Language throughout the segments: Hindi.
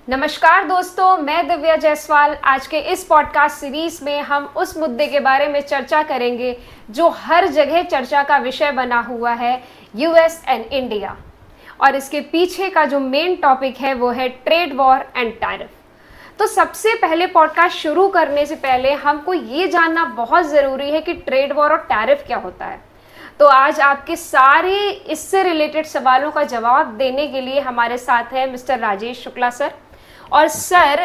नमस्कार दोस्तों, मैं दिव्या जायसवाल। आज के इस पॉडकास्ट सीरीज में हम उस मुद्दे के बारे में चर्चा करेंगे जो हर जगह चर्चा का विषय बना हुआ है, यूएस एंड इंडिया। और इसके पीछे का जो मेन टॉपिक है वो है ट्रेड वॉर एंड टैरिफ। तो सबसे पहले पॉडकास्ट शुरू करने से पहले हमको ये जानना बहुत ज़रूरी है कि ट्रेड वॉर और टैरिफ क्या होता है। तो आज आपके सारे इससे रिलेटेड सवालों का जवाब देने के लिए हमारे साथ हैं मिस्टर राजेश शुक्ला सर। और सर,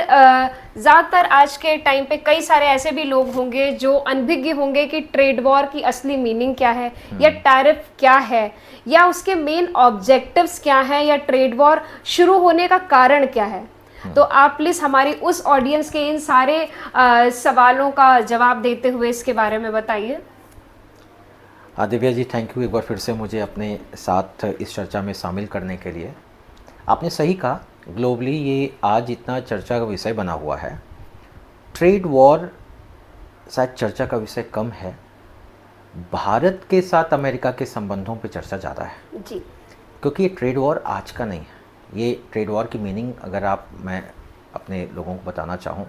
ज़्यादातर आज के टाइम पे कई सारे ऐसे भी लोग होंगे जो अनभिज्ञ होंगे कि ट्रेड वॉर की असली मीनिंग क्या है, या टैरिफ क्या है, या उसके मेन ऑब्जेक्टिव्स क्या हैं, या ट्रेड वॉर शुरू होने का कारण क्या है। तो आप प्लीज़ हमारी उस ऑडियंस के इन सारे सवालों का जवाब देते हुए इसके बारे में बताइए। दिव्या जी, थैंक यू एक बार फिर से मुझे अपने साथ इस चर्चा में शामिल करने के लिए। आपने सही कहा, ग्लोबली ये आज इतना चर्चा का विषय बना हुआ है। ट्रेड वॉर शायद चर्चा का विषय कम है, भारत के साथ अमेरिका के संबंधों पे चर्चा ज़्यादा है जी। क्योंकि ये ट्रेड वॉर आज का नहीं है। ये ट्रेड वॉर की मीनिंग अगर मैं अपने लोगों को बताना चाहूँ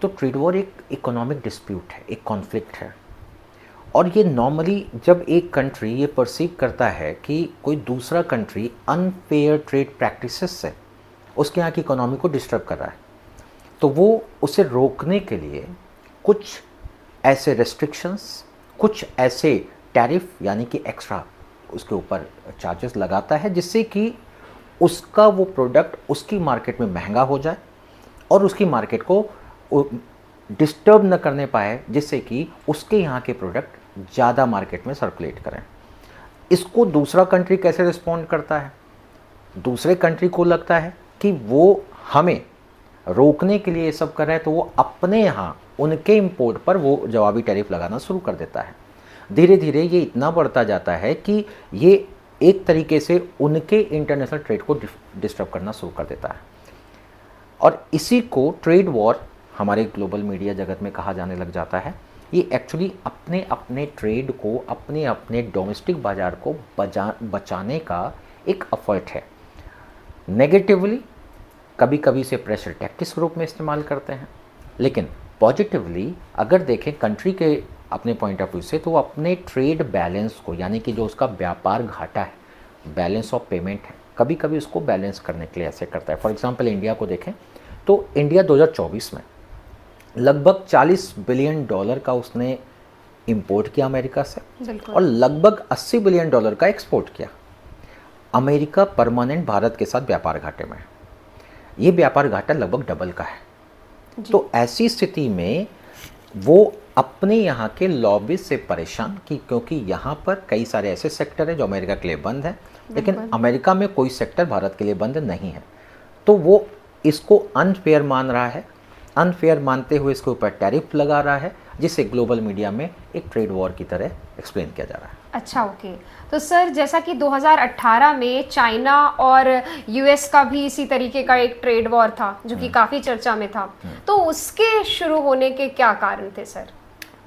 तो ट्रेड वॉर एक इकोनॉमिक डिस्प्यूट है, एक कॉन्फ्लिक्ट है। और ये नॉर्मली जब एक कंट्री ये परसीव करता है कि कोई दूसरा कंट्री अनफेयर ट्रेड प्रैक्टिसेस से उसके यहाँ की इकोनॉमी को डिस्टर्ब कर रहा है, तो वो उसे रोकने के लिए कुछ ऐसे रेस्ट्रिक्शंस, कुछ ऐसे टैरिफ यानी कि एक्स्ट्रा उसके ऊपर चार्जेस लगाता है, जिससे कि उसका वो प्रोडक्ट उसकी मार्केट में महंगा हो जाए और उसकी मार्केट को डिस्टर्ब न करने पाए, जिससे कि उसके यहाँ के प्रोडक्ट ज़्यादा मार्केट में सर्कुलेट करें। इसको दूसरा कंट्री कैसे रिस्पॉन्ड करता है? दूसरे कंट्री को लगता है कि वो हमें रोकने के लिए ये सब कर रहा है, तो वो अपने यहाँ उनके इंपोर्ट पर वो जवाबी टैरिफ लगाना शुरू कर देता है। धीरे धीरे ये इतना बढ़ता जाता है कि ये एक तरीके से उनके इंटरनेशनल ट्रेड को डिस्टर्ब करना शुरू कर देता है। और इसी को ट्रेड वॉर हमारे ग्लोबल मीडिया जगत में कहा जाने लग जाता है। ये एक्चुअली अपने अपने ट्रेड को, अपने अपने डोमेस्टिक बाज़ार को बचाने का एक एफर्ट है। नेगेटिवली कभी कभी से प्रेशर टैक्टिक्स के रूप में इस्तेमाल करते हैं, लेकिन पॉजिटिवली अगर देखें कंट्री के अपने पॉइंट ऑफ व्यू से, तो वो अपने ट्रेड बैलेंस को, यानी कि जो उसका व्यापार घाटा है, बैलेंस ऑफ पेमेंट है, कभी कभी उसको बैलेंस करने के लिए ऐसे करता है। फॉर एग्जांपल इंडिया को देखें तो इंडिया 2024 में लगभग $40 बिलियन का उसने इंपोर्ट किया अमेरिका से, और लगभग $80 बिलियन का एक्सपोर्ट किया। अमेरिका परमानेंट भारत के साथ व्यापार घाटे में है। ये व्यापार घाटा लगभग डबल का है। तो ऐसी स्थिति में वो अपने यहाँ के लॉबी से परेशान कि क्योंकि यहाँ पर कई सारे ऐसे सेक्टर हैं जो अमेरिका के लिए बंद है, लेकिन अमेरिका में कोई सेक्टर भारत के लिए बंद नहीं है। तो वो इसको अनफेयर मान रहा है, अनफेयर मानते हुए इसके ऊपर टैरिफ लगा रहा है, जिसे ग्लोबल मीडिया में एक ट्रेड वॉर की तरह एक्सप्लेन किया जा रहा है। अच्छा, ओके। तो सर, जैसा कि 2018 में चाइना और यूएस का भी इसी तरीके का एक ट्रेड वॉर था जो कि काफ़ी चर्चा में था, तो उसके शुरू होने के क्या कारण थे सर?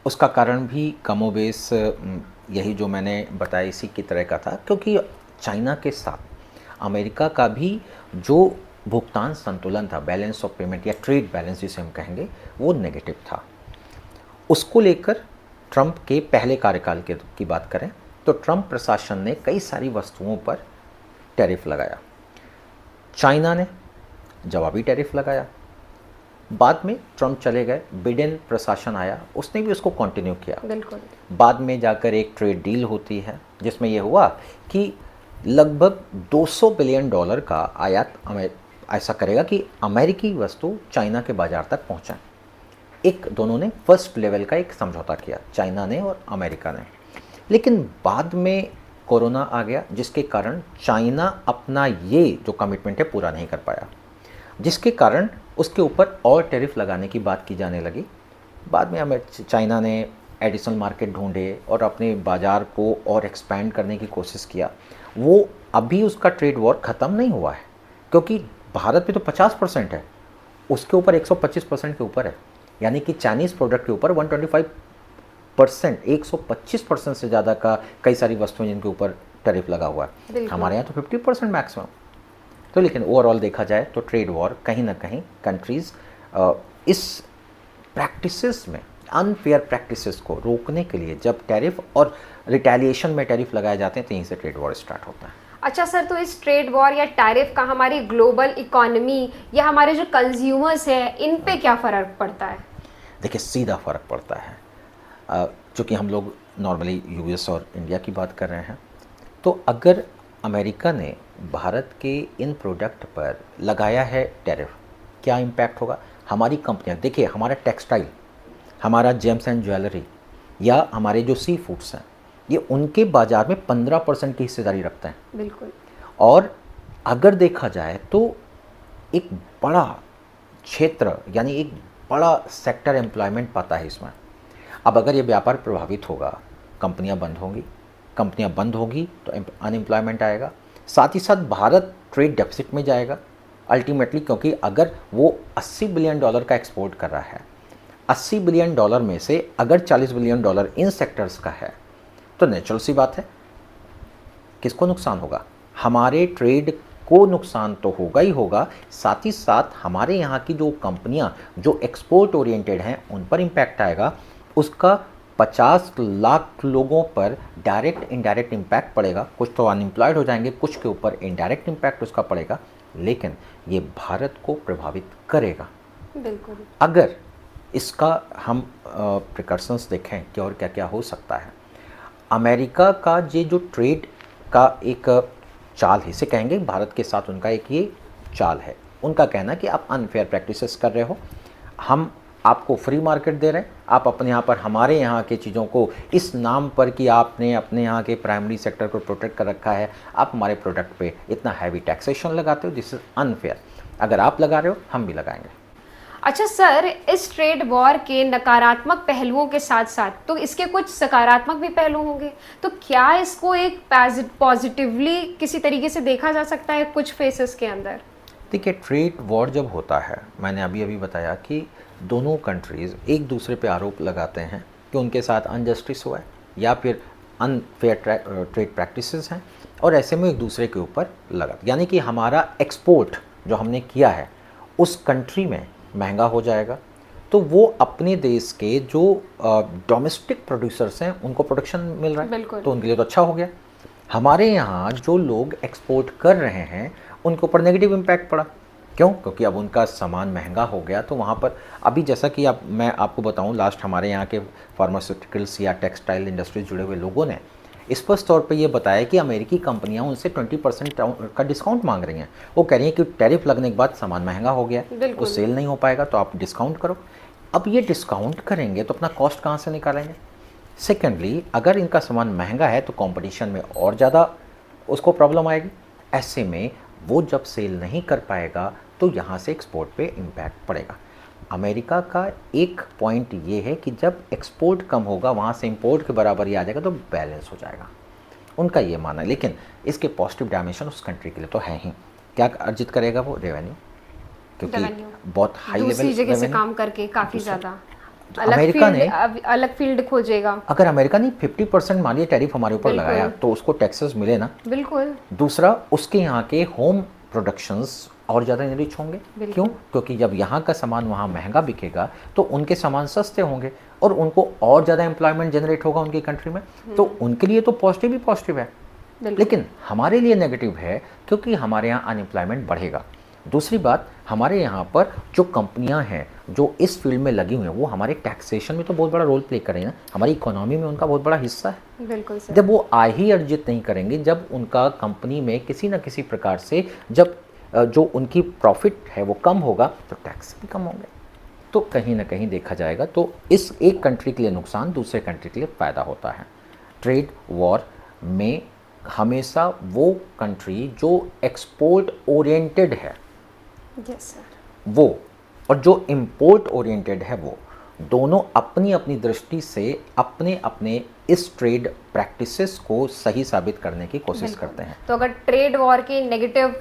उसका कारण भी कमोबेश यही जो मैंने बताया इसी की तरह का था, क्योंकि चाइना के साथ अमेरिका का भी जो भुगतान संतुलन था, बैलेंस ऑफ पेमेंट या ट्रेड बैलेंस जिसे हम कहेंगे, वो नेगेटिव था। उसको लेकर ट्रंप के पहले कार्यकाल की बात करें तो ट्रंप प्रशासन ने कई सारी वस्तुओं पर टैरिफ लगाया। चाइना ने जवाबी टैरिफ लगाया। बाद में ट्रंप चले गए, बिडेन प्रशासन आया, उसने भी उसको कंटिन्यू किया। बिल्कुल। बाद में जाकर एक ट्रेड डील होती है जिसमें यह हुआ कि लगभग $200 बिलियन का आयात ऐसा करेगा कि अमेरिकी वस्तु चाइना के बाज़ार तक पहुँचाएं। दोनों ने फर्स्ट लेवल का एक समझौता किया, चाइना ने और अमेरिका ने। लेकिन बाद में कोरोना आ गया, जिसके कारण चाइना अपना ये जो कमिटमेंट है पूरा नहीं कर पाया, जिसके कारण उसके ऊपर और टैरिफ लगाने की बात की जाने लगी। बाद में चाइना ने एडिशनल मार्केट ढूंढे और अपने बाज़ार को और एक्सपैंड करने की कोशिश किया। वो अभी उसका ट्रेड वॉर ख़त्म नहीं हुआ है, क्योंकि भारत में तो 50% है, उसके ऊपर 125% के ऊपर है, यानी कि चाइनीज़ प्रोडक्ट के ऊपर 125%, 125% से ज़्यादा का कई सारी वस्तुएं जिनके ऊपर टैरिफ लगा हुआ है। हमारे यहाँ तो 50% मैक्सिमम। तो लेकिन ओवरऑल देखा जाए तो ट्रेड वॉर कहीं ना कहीं कंट्रीज़ इस प्रैक्टिसेस में, अनफेयर प्रैक्टिसेस को रोकने के लिए जब टैरिफ और रिटेलिएशन में टैरिफ लगाए जाते हैं तो यहीं से ट्रेड वॉर स्टार्ट होता है। अच्छा सर, तो इस ट्रेड वॉर या टैरिफ का हमारी ग्लोबल इकोनॉमी या हमारे जो कंज्यूमर्स हैं इन पे क्या फ़र्क पड़ता है? देखिए, सीधा फ़र्क पड़ता है। चूँकि हम लोग नॉर्मली यूएस और इंडिया की बात कर रहे हैं, तो अगर अमेरिका ने भारत के इन प्रोडक्ट पर लगाया है टैरिफ, क्या इम्पैक्ट होगा? हमारी कंपनियां, देखिए हमारा टेक्सटाइल, हमारा जेम्स एंड ज्वेलरी या हमारे जो सी फूड्स हैं, ये उनके बाज़ार में 15% की हिस्सेदारी रखते हैं। बिल्कुल। और अगर देखा जाए तो एक बड़ा क्षेत्र यानी एक बड़ा सेक्टर एम्प्लॉयमेंट पाता है इसमें। अब अगर ये व्यापार प्रभावित होगा, कंपनियां बंद होगी तो अनएम्प्लॉयमेंट आएगा, साथ ही साथ भारत ट्रेड डेफिसिट में जाएगा अल्टीमेटली, क्योंकि अगर वो $80 बिलियन का एक्सपोर्ट कर रहा है, $80 बिलियन में से अगर $40 बिलियन इन सेक्टर्स का है तो नेचुरल सी बात है किसको नुकसान होगा? हमारे ट्रेड को नुकसान तो होगा ही होगा, साथ ही साथ हमारे यहाँ की जो कंपनियाँ जो एक्सपोर्ट ओरिएंटेड हैं उन पर इम्पैक्ट आएगा। उसका 50 लाख लोगों पर डायरेक्ट इनडायरेक्ट इम्पैक्ट पड़ेगा। कुछ तो अनएम्प्लॉयड हो जाएंगे, कुछ के ऊपर इनडायरेक्ट इम्पैक्ट उसका पड़ेगा, लेकिन ये भारत को प्रभावित करेगा। बिल्कुल। अगर इसका हम प्रिकॉशंस देखें कि और क्या क्या हो सकता है, अमेरिका का ये जो ट्रेड का एक चाल है, इसे कहेंगे भारत के साथ उनका एक ये चाल है। उनका कहना है कि आप अनफेयर प्रैक्टिसेस कर रहे हो, हम आपको फ्री मार्केट दे रहे हैं, आप अपने यहाँ पर हमारे यहाँ के चीज़ों को इस नाम पर कि आपने अपने यहाँ के प्राइमरी सेक्टर को प्रोटेक्ट कर रखा है, आप हमारे प्रोडक्ट पे इतना हैवी टैक्सेशन लगाते हो, दिस इज़ अनफेयर। अगर आप लगा रहे हो हम भी लगाएंगे। अच्छा सर, इस ट्रेड वॉर के नकारात्मक पहलुओं के साथ साथ तो इसके कुछ सकारात्मक भी पहलू होंगे, तो क्या इसको एक पॉजिटिवली किसी तरीके से देखा जा सकता है कुछ फेसेस के अंदर? देखिए, ट्रेड वॉर जब होता है, मैंने अभी बताया कि दोनों कंट्रीज़ एक दूसरे पे आरोप लगाते हैं कि उनके साथ अनजस्टिस हुआ है या फिर अनफेयर ट्रेड प्रैक्टिसेस हैं, और ऐसे में एक दूसरे के ऊपर लगा, यानी कि हमारा एक्सपोर्ट जो हमने किया है उस कंट्री में महंगा हो जाएगा, तो वो अपने देश के जो डोमेस्टिक प्रोड्यूसर्स हैं उनको प्रोडक्शन मिल रहा है, तो उनके लिए तो अच्छा हो गया। हमारे यहाँ जो लोग एक्सपोर्ट कर रहे हैं उनके ऊपर नेगेटिव इम्पैक्ट पड़ा। क्यों? क्योंकि अब उनका सामान महंगा हो गया, तो वहाँ पर अभी जैसा कि अब मैं आपको बताऊँ, लास्ट हमारे यहाँ के फार्मास्यूटिकल्स या टेक्सटाइल इंडस्ट्री जुड़े हुए लोगों ने स्पष्ट तौर पे ये बताया कि अमेरिकी कंपनियां उनसे 20% का डिस्काउंट मांग रही हैं। वो कह रही हैं कि टैरिफ लगने के बाद सामान महंगा हो गया, तो सेल नहीं हो पाएगा, तो आप डिस्काउंट करो। अब ये डिस्काउंट करेंगे तो अपना कॉस्ट कहाँ से निकालेंगे? सेकेंडली, अगर इनका सामान महंगा है तो कंपटीशन में और ज़्यादा उसको प्रॉब्लम आएगी। ऐसे में वो जब सेल नहीं कर पाएगा तो यहाँ से एक्सपोर्ट पे इम्पैक्ट पड़ेगा। अमेरिका का एक पॉइंट ये है कि जब एक्सपोर्ट कम होगा वहाँ से इंपोर्ट के बराबर ही आ जाएगा तो बैलेंस हो जाएगा, उनका ये मानना है। लेकिन इसके पॉजिटिव डायमेंशन उस कंट्री के लिए तो है ही। क्या अर्जित करेगा वो? रेवेन्यू, क्योंकि बहुत हाई लेवल जगह से काम करके काफ़ी ज़्यादा अमेरिका ने अलग फील्ड खोजेगा। अगर अमेरिका ने 50% मानिए टैरिफ हमारे ऊपर लगाया तो उसको टैक्सेस मिले ना। बिल्कुल। दूसरा, उसके यहाँ के होम प्रोडक्शंस और ज़्यादा इनरिच होंगे। क्यों? क्योंकि जब यहाँ का सामान वहाँ महंगा बिकेगा तो उनके सामान सस्ते होंगे और उनको और ज़्यादा एम्प्लॉयमेंट जनरेट होगा उनकी कंट्री में, तो उनके लिए तो पॉजिटिव ही पॉजिटिव है। लेकिन हमारे लिए नेगेटिव है क्योंकि हमारे यहाँ अनएम्प्लॉयमेंट बढ़ेगा। दूसरी बात, हमारे यहाँ पर जो कंपनियाँ हैं जो इस फील्ड में लगी हुई हैं वो हमारे टैक्सेशन में तो बहुत बड़ा रोल प्ले कर रही हैं ना, हमारी इकोनॉमी में उनका बहुत बड़ा हिस्सा है। बिल्कुल सर। जब वो आय ही अर्जित नहीं करेंगे, जब उनका कंपनी में किसी न किसी प्रकार से जब जो उनकी प्रॉफिट है वो कम होगा तो टैक्स भी कम होंगे, तो कहीं ना कहीं देखा जाएगा तो इस एक कंट्री के लिए नुकसान दूसरे कंट्री के लिए फ़ायदा होता है। ट्रेड वॉर में हमेशा वो कंट्री जो एक्सपोर्ट ओरिएंटेड है वो और जो इंपोर्ट ओरिएंटेड है वो दोनों अपनी अपनी दृष्टि से अपने अपने इस ट्रेड प्रैक्टिसेस को सही साबित करने की कोशिश करते हैं। तो अगर ट्रेड वॉर के नेगेटिव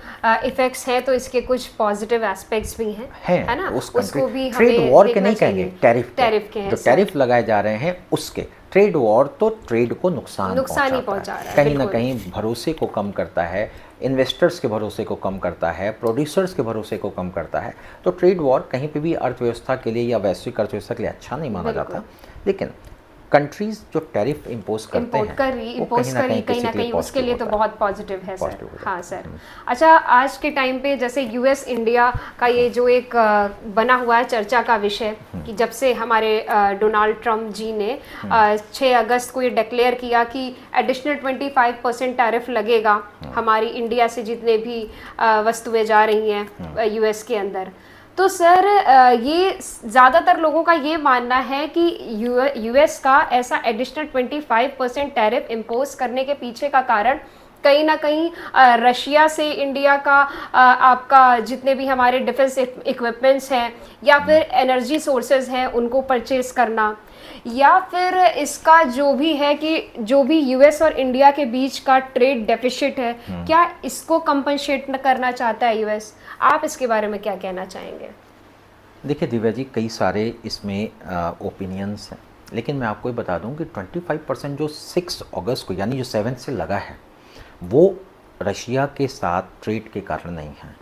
इफेक्ट्स हैं तो इसके कुछ पॉजिटिव एस्पेक्ट्स भी हैं, है ना? उसको भी ट्रेड वॉर के नहीं कहेंगे, टैरिफ के जो टैरिफ लगाए जा रहे हैं उसके। ट्रेड वॉर तो ट्रेड को नुकसान ही पहुंचा रहा है, कहीं ना कहीं भरोसे को कम करता है, इन्वेस्टर्स के भरोसे को कम करता है, प्रोड्यूसर्स के भरोसे को कम करता है। तो ट्रेड वॉर कहीं पे भी अर्थव्यवस्था के लिए या वैश्विक अर्थव्यवस्था के लिए अच्छा नहीं माना जाता। लेकिन कंट्रीज जो टैरिफ इम्पोज करते हैं कहीं ना कहीं उसके लिए तो बहुत पॉजिटिव है सर। हाँ सर। अच्छा, आज के टाइम पे जैसे यूएस इंडिया का ये जो एक बना हुआ है चर्चा का विषय कि जब से हमारे डोनाल्ड ट्रंप जी ने 6 अगस्त को ये डिक्लेयर किया कि एडिशनल 25% टैरिफ लगेगा हमारी इंडिया से जितने भी वस्तुएं जा रही हैं यूएस के अंदर। तो सर ये ज़्यादातर लोगों का ये मानना है कि यूएस का ऐसा एडिशनल 25% टैरिफ इम्पोज करने के पीछे का कारण कहीं ना कहीं रशिया से इंडिया का आपका जितने भी हमारे डिफेंस इक्विपमेंट्स हैं या फिर एनर्जी सोर्सेज हैं उनको परचेज करना, या फिर इसका जो भी है कि जो भी यूएस और इंडिया के बीच का ट्रेड डेफिसिट है क्या इसको कंपनसेट करना चाहता है यूएस? आप इसके बारे में क्या कहना चाहेंगे? देखिए दिव्या जी, कई सारे इसमें ओपिनियंस हैं, लेकिन मैं आपको ये बता दूं कि 25% जो 6 अगस्त को यानी जो 7 से लगा है वो रशिया के साथ ट्रेड के कारण नहीं है।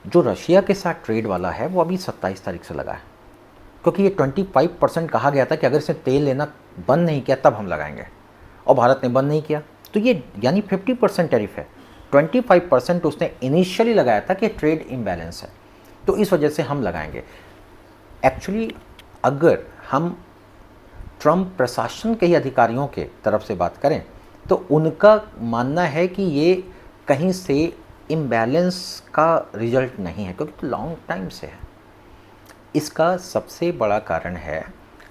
जो रशिया के साथ ट्रेड वाला है वो अभी 27 तारीख से लगा है, क्योंकि ये 25% कहा गया था कि अगर इसने तेल लेना बंद नहीं किया तब हम लगाएंगे, और भारत ने बंद नहीं किया, तो ये यानी 50% टैरिफ है। 25% उसने इनिशियली लगाया था कि ट्रेड इम्बैलेंस है, तो इस वजह से हम लगाएंगे। एक्चुअली अगर हम ट्रंप प्रशासन के ही अधिकारियों के तरफ से बात करें तो उनका मानना है कि ये कहीं से इम्बैलेंस का रिजल्ट नहीं है, क्योंकि तो लॉन्ग टाइम से है। इसका सबसे बड़ा कारण है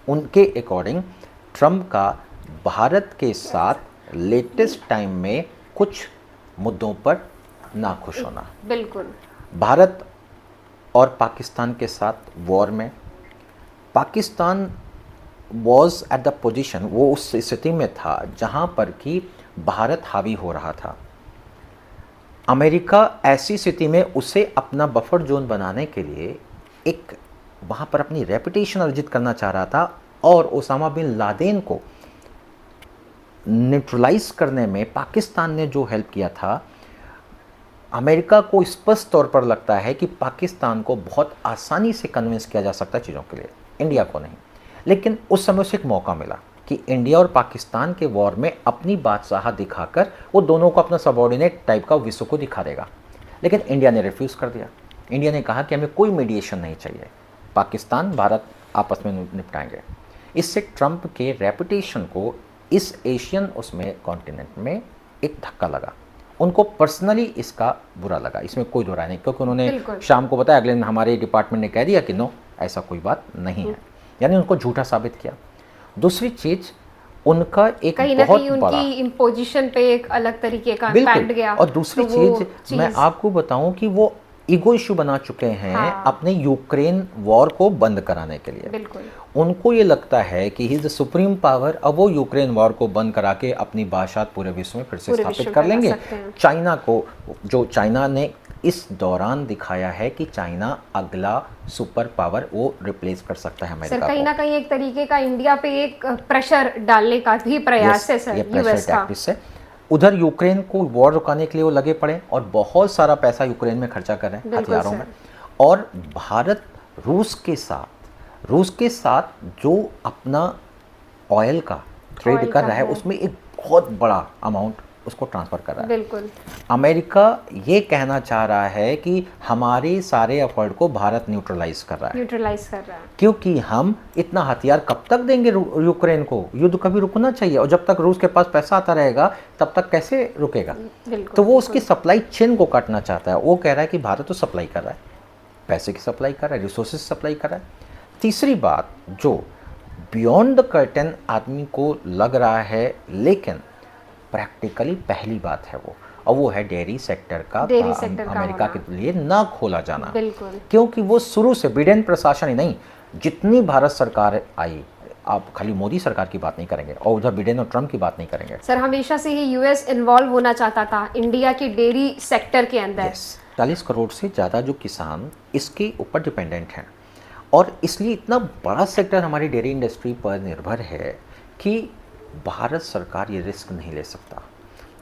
उनके अकॉर्डिंग ट्रंप का भारत के साथ लेटेस्ट टाइम में कुछ मुद्दों पर नाखुश होना। बिल्कुल। भारत और पाकिस्तान के साथ वॉर में Pakistan was at the position, वो उस स्थिति में था जहाँ पर कि भारत हावी हो रहा था। अमेरिका ऐसी स्थिति में उसे अपना बफर जोन बनाने के लिए एक वहाँ पर अपनी रेपुटेशन अर्जित करना चाह रहा था, और ओसामा बिन लादेन को न्यूट्रलाइज करने में पाकिस्तान ने जो हेल्प किया था, अमेरिका को स्पष्ट तौर पर लगता है कि पाकिस्तान को बहुत आसानी से कन्विंस किया जा सकता है चीज़ों के लिए, इंडिया को नहीं। लेकिन उस समय उसे एक मौका मिला कि इंडिया और पाकिस्तान के वॉर में अपनी बादशाह दिखाकर वो दोनों को अपना सबॉर्डिनेट टाइप का विश्व को दिखा देगा। लेकिन इंडिया ने रिफ्यूज़ कर दिया। इंडिया ने कहा कि हमें कोई मीडिएशन नहीं चाहिए, पाकिस्तान भारत आपस में निपटाएंगे। इससे ट्रंप के रेपुटेशन को इस एशियन उसमें कॉन्टिनेंट में एक धक्का लगा। उनको पर्सनली इसका बुरा लगा, इसमें कोई दो राय नहीं, क्योंकि उन्होंने शाम को बताया, अगले दिन हमारे डिपार्टमेंट ने कह दिया कि नो, ऐसा कोई बात नहीं है, यानी उनको झूठा साबित किया। दूसरी चीज़, उनका एक बहुत बड़ा उनकी इम्पोजिशन पे एक अलग तरीके का इम्पैक्ट गया। और दूसरी चीज़ मैं आपको बताऊं कि वो ईगो इशू बना चुके हैं अपने यूक्रेन वॉर को बंद कराने के लिए। बिल्कुल। उनको ये लगता है कि he is the supreme power, अब वो यूक्रेन वॉर को बंद करा के अपनी बादशाह पूरे विश्व में फिर से स्थापित कर लेंगे। चाइना को, जो चाइना ने इस दौरान दिखाया है कि चाइना अगला सुपर पावर वो रिप्लेस कर सकता है अमेरिका को। कहीं ना कहीं एक तरीके का इंडिया पे एक प्रेशर डालने का भी प्रयास है सर, यूएस का। उधर यूक्रेन को वॉर रुकाने के लिए वो लगे पड़े और बहुत सारा पैसा यूक्रेन में खर्चा कर रहे हैं हथियारों में। और भारत रूस के साथ जो अपना ऑयल का ट्रेड कर रहा है उसमें एक बहुत बड़ा अमाउंट उसको ट्रांसफ़र कर रहा है। बिल्कुल। अमेरिका ये कहना चाह रहा है कि हमारे सारे एफर्ट को भारत न्यूट्रलाइज कर रहा है, क्योंकि हम इतना हथियार कब तक देंगे यूक्रेन को? युद्ध कभी रुकना चाहिए, और जब तक रूस के पास पैसा आता रहेगा तब तक कैसे रुकेगा? तो वो उसकी सप्लाई चेन को काटना चाहता है। वो कह रहा है कि भारत तो सप्लाई कर रहा है, पैसे की सप्लाई कर रहा है, रिसोर्सेज सप्लाई कर रहा है। तीसरी बात जो बियॉन्ड द कर्टन आदमी को लग रहा है, लेकिन प्रैक्टिकली पहली बात है वो, और वो है डेयरी सेक्टर का अमेरिका के लिए ना खोला जाना। क्योंकि वो शुरू से बिडेन प्रशासन ही नहीं, जितनी भारत सरकार आई, आप खाली मोदी सरकार की बात नहीं करेंगे और उधर बिडेन और ट्रंप की बात नहीं करेंगे सर, हमेशा से ही यूएस इन्वॉल्व होना चाहता था इंडिया की डेयरी सेक्टर के अंदर। 40 करोड़ से ज़्यादा जो किसान इसके ऊपर डिपेंडेंट हैं, और इसलिए इतना बड़ा सेक्टर हमारी डेयरी इंडस्ट्री पर निर्भर है कि भारत सरकार ये रिस्क नहीं ले सकता।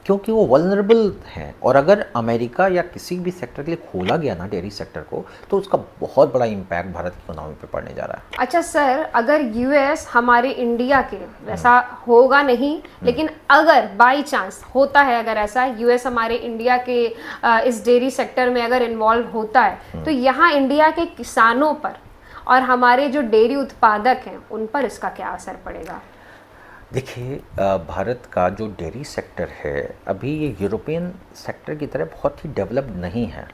क्योंकि वो वल्नरेबल हैं। और अगर अमेरिका या किसी भी सेक्टर के लिए खोला गया ना डेयरी सेक्टर को, तो उसका बहुत बड़ा इम्पैक्ट भारत की इकोनॉमी पे पड़ने जा रहा है। अच्छा सर, अगर यूएस हमारे इंडिया के, वैसा होगा नहीं, लेकिन अगर बाई चांस होता है, अगर ऐसा यूएस हमारे इंडिया के इस डेयरी सेक्टर में अगर इन्वॉल्व होता है, तो यहाँ इंडिया के किसानों पर और हमारे जो डेयरी उत्पादक हैं उन पर इसका क्या असर पड़ेगा? देखिए, भारत का जो डेयरी सेक्टर है अभी ये यूरोपियन सेक्टर की तरह बहुत ही डेवलप्ड नहीं है।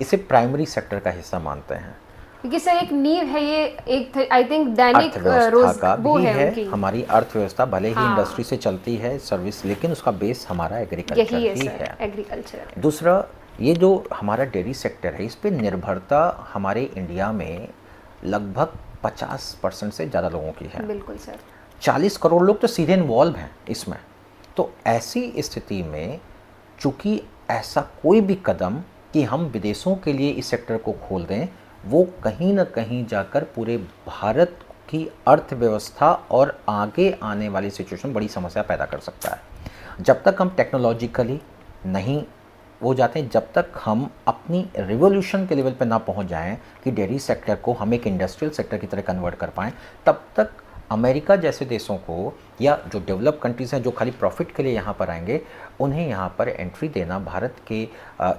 इसे प्राइमरी सेक्टर का हिस्सा मानते हैं, क्योंकि सर एक नींव है ये, एक आई थिंक दैनिक अर्थव्यवस्था का वो भी है उनकी। हमारी अर्थव्यवस्था भले ही हाँ। इंडस्ट्री से चलती है सर्विस, लेकिन उसका बेस हमारा एग्रीकल्चर यही है ही सर, है। एग्रीकल्चर। दूसरा, ये जो हमारा डेयरी सेक्टर है इस पे निर्भरता हमारे इंडिया में लगभग 50% से ज़्यादा लोगों की है। बिल्कुल सर। 40 करोड़ लोग तो सीधे इन्वॉल्व हैं इसमें। तो ऐसी स्थिति में चूंकि ऐसा कोई भी कदम कि हम विदेशों के लिए इस सेक्टर को खोल दें, वो कहीं ना कहीं जाकर पूरे भारत की अर्थव्यवस्था और आगे आने वाली सिचुएशन बड़ी समस्या पैदा कर सकता है। जब तक हम टेक्नोलॉजिकली नहीं वो जाते हैं, जब तक हम अपनी रिवोल्यूशन के लेवल पर ना पहुंच जाएं कि डेयरी सेक्टर को हम एक इंडस्ट्रियल सेक्टर की तरह कन्वर्ट कर पाएँ, तब तक अमेरिका जैसे देशों को या जो डेवलप कंट्रीज़ हैं जो खाली प्रॉफिट के लिए यहाँ पर आएंगे, उन्हें यहाँ पर एंट्री देना भारत के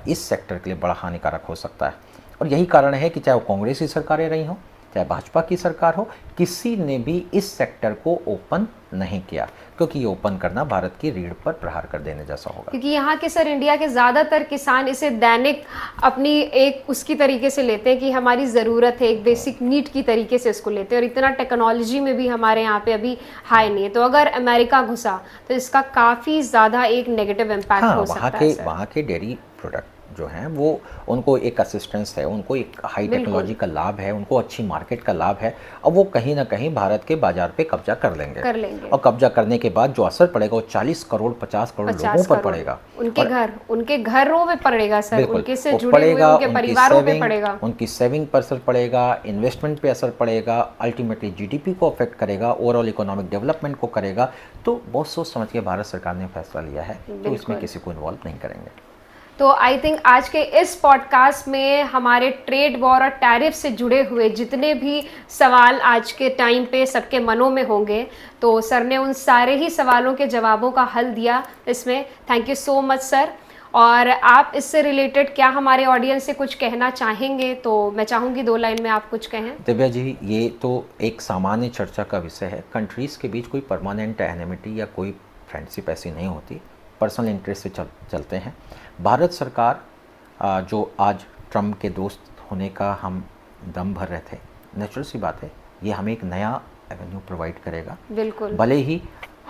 इस सेक्टर के लिए बड़ा हानिकारक हो सकता है। और यही कारण है कि चाहे वो कांग्रेस की सरकारें रही हों, चाहे भाजपा की सरकार हो, किसी ने भी इस सेक्टर को ओपन नहीं किया, क्योंकि ये ओपन करना भारत की रीढ़ पर प्रहार कर देने जैसा होगा। क्योंकि यहाँ के सर इंडिया के ज़्यादातर किसान इसे दैनिक अपनी एक उसकी तरीके से लेते हैं कि हमारी ज़रूरत है, एक बेसिक नीड की तरीके से इसको लेते हैं, और इतना टेक्नोलॉजी में भी हमारे यहाँ पे अभी हाई नहीं है। तो अगर अमेरिका घुसा तो इसका काफ़ी ज़्यादा एक नेगेटिव इम्पैक्ट हो सकता है सर। वहाँ के डेयरी प्रोडक्ट जो हैं वो उनको एक असिस्टेंस है, उनको एक हाई टेक्नोलॉजी का लाभ है, उनको अच्छी मार्केट का लाभ है। अब वो कहीं ना कहीं भारत के बाजार पे कब्जा कर लेंगे और कब्जा करने के बाद जो असर पड़ेगा वो 40 करोड़ 50 करोड़ लोगों पर पड़ेगा। उनके घरों में पड़ेगा सर, उनके से जुड़े हुए उनके परिवारों पे पड़ेगा, उनकी सेविंग पर असर पड़ेगा, इन्वेस्टमेंट पे असर पड़ेगा, अल्टीमेटली जीडीपी को अफेक्ट करेगा, ओवरऑल इकोनॉमिक डेवलपमेंट को करेगा। तो बहुत सोच समझ के भारत सरकार ने फैसला लिया है, तो इसमें किसी को इन्वॉल्व नहीं करेंगे। तो आई थिंक आज के इस पॉडकास्ट में हमारे ट्रेड वॉर और टैरिफ से जुड़े हुए जितने भी सवाल आज के टाइम पे सबके मनों में होंगे, तो सर ने उन सारे ही सवालों के जवाबों का हल दिया इसमें। Thank you so much sir. और आप इससे रिलेटेड क्या हमारे ऑडियंस से कुछ कहना चाहेंगे? तो मैं चाहूँगी 2 लाइन में आप कुछ कहें। दिव्या जी, ये तो एक सामान्य चर्चा का विषय है। कंट्रीज़ के बीच कोई परमानेंट एनिमिटी या कोई फ्रेंडशिप ऐसी नहीं होती, पर्सनल इंटरेस्ट से चलते हैं। भारत सरकार जो आज ट्रम्प के दोस्त होने का हम दम भर रहे थे, नेचुरल सी बात है, ये हमें एक नया एवेन्यू प्रोवाइड करेगा। बिल्कुल। भले ही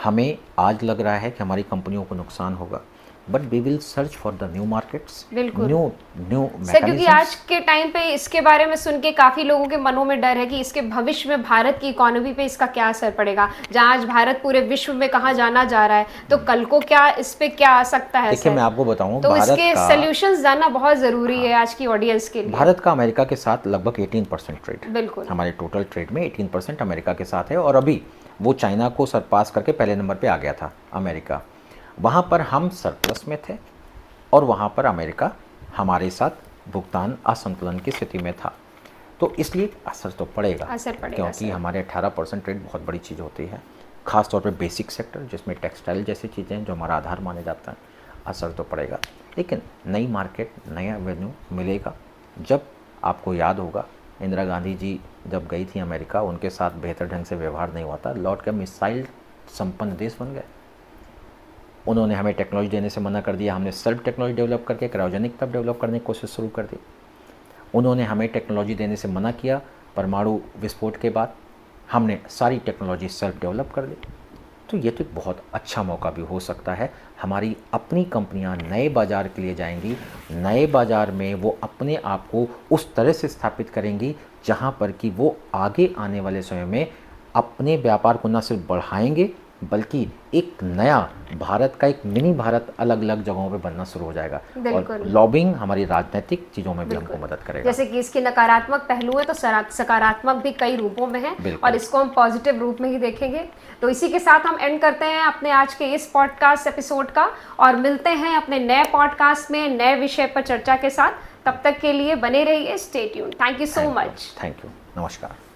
हमें आज लग रहा है कि हमारी कंपनियों को नुकसान होगा, but we will search for the new markets, new sir, क्योंकि आज के टाइम पे इसके बारे में सुन के काफ़ी लोगों के मनों में डर है कि इसके भविष्य में भारत की इकोनॉमी पे इसका क्या असर पड़ेगा। जहाँ आज भारत पूरे विश्व में कहाँ जाना जा रहा है, तो कल को क्या इस पे क्या आ सकता है? देखिए, मैं आपको बताऊं, तो इसके सॉल्यूशंस जानना बहुत ज़रूरी है आज की ऑडियंस के लिए। भारत का अमेरिका के साथ लगभग 18% ट्रेड, बिल्कुल, हमारे टोटल ट्रेड में 18% अमेरिका के साथ है, और अभी वो चाइना को सरपास करके पहले नंबर पे आ गया था अमेरिका। वहाँ पर हम सरप्लस में थे और वहाँ पर अमेरिका हमारे साथ भुगतान असंतुलन की स्थिति में था। तो इसलिए असर तो पड़ेगा, क्योंकि हमारे 18% ट्रेड बहुत बड़ी चीज़ होती है, ख़ास तौर पे बेसिक सेक्टर जिसमें टेक्सटाइल जैसी चीज़ें हैं जो हमारा आधार माने जाता है। असर तो पड़ेगा, लेकिन नई मार्केट, नया एवेन्यू मिलेगा। जब आपको याद होगा, इंदिरा गांधी जी जब गई थी अमेरिका, उनके साथ बेहतर ढंग से व्यवहार नहीं हुआ था, लौट कर मिसाइल संपन्न देश बन गए। उन्होंने हमें टेक्नोलॉजी देने से मना कर दिया, हमने सेल्फ टेक्नोलॉजी डेवलप करके क्रायोजेनिक तब डेवलप करने की कोशिश शुरू कर दी। उन्होंने हमें टेक्नोलॉजी देने से मना किया, परमाणु विस्फोट के बाद हमने सारी टेक्नोलॉजी सेल्फ डेवलप कर दी। तो ये तो एक बहुत अच्छा मौका भी हो सकता है। हमारी अपनी कंपनियां नए बाज़ार के लिए जाएंगी, नए बाज़ार में वो अपने आप को उस तरह से स्थापित करेंगी जहां पर कि वो आगे आने वाले समय में अपने व्यापार को न सिर्फ बढ़ाएंगे बल्कि एक नया भारत का एक मिनी भारत अलग अलग जगहों पे बनना शुरू हो जाएगा। और लॉबिंग हमारी राजनीतिक चीज़ों में भी हमको मदद करेगा। जैसे कि इसके नकारात्मक पहलू है तो सकारात्मक भी कई रूपों में है और इसको हम पॉजिटिव रूप में ही देखेंगे। तो इसी के साथ हम एंड करते हैं अपने आज के इस पॉडकास्ट एपिसोड का और मिलते हैं अपने नए पॉडकास्ट में नए विषय पर चर्चा के साथ। तब तक के लिए बने रहिए, stay tuned. Thank you so much. Thank you, नमस्कार।